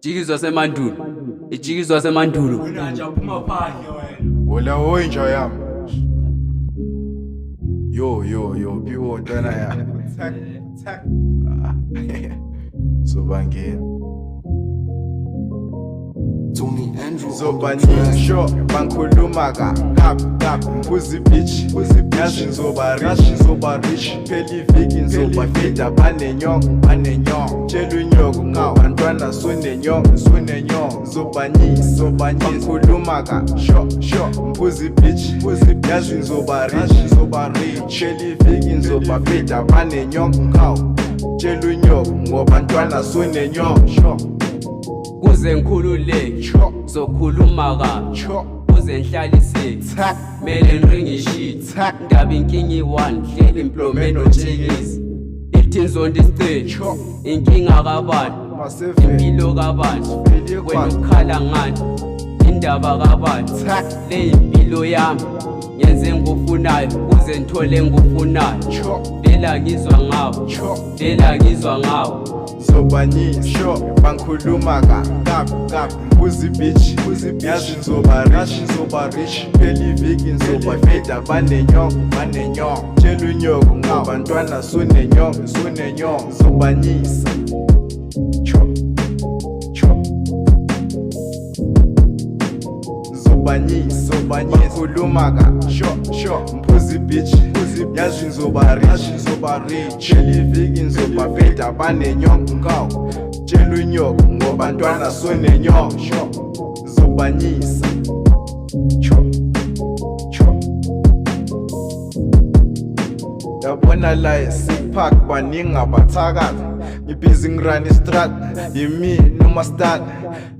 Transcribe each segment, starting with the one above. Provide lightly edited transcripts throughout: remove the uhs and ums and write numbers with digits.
Jikizwa semandulo. Ijikizwa semandulo. Wena phuma phandle wena. Ola hoyi yami. Yo, piwo ntwana ya. Tak. Sobangena. Tony Andrew Zobanisho bankhuluma kap Uzi bitch yazi ngizoba rich phela iviki ngizobafida banenyongo tshela unyoko ngabantwana sonenyongo zobanyisa bankhuluma sho uzi bitch yazi ngizoba rich phela iviki ngizobafida banenyongo tshela unyoko ngabantwana sonenyongo Kuze ngikhululeke zokhuluma kabi kuze nhlalise mele ngiringe shit ndaba inkinga i1 hlela implomen notshekisi ithinzo ndistage inkinga kabani impilo kabani wena ukhala ngani indaba kabani le impilo yami ngenze ngofunayo kuze ngithole ngofunayo vela ngizwa ngabo Zobanyisho bankhuluma kap Uzi bitch yazi ngizoba rich phela iviki ngizobafida banenyongo tshela unyoko ngabantwana sonenyongo zobanyisa zobanyisa bankhuluma sho mphuzi bitch yazi ngizoba rich phela iviki ngizobafida banenyongo tshela unyoko ngabantwana sonenyongo zobanyisa yabona la esipark baningi abathakathi ngibhizi ngirun istrat yimi noma start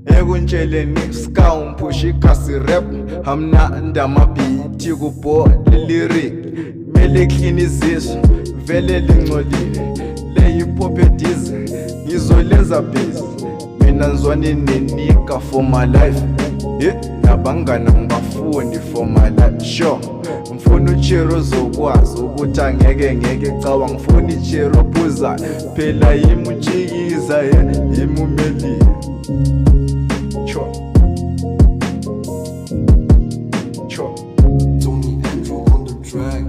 ekuntsheleni ska umphushi ikhasi rap amnandi amabhithi kubhola lyric mele clean iziso vele lingcolile le hip hop edize ngizolenza busy mina ngizwane nenika for my life nabangana ngibafundi for my life sure ngifuna uchero zokwazi ukuthi angeke cawa ngifuna ichero ophuzayo phela yimi utshikiza yimi umeli Tony Andrew on the track.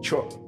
Chop.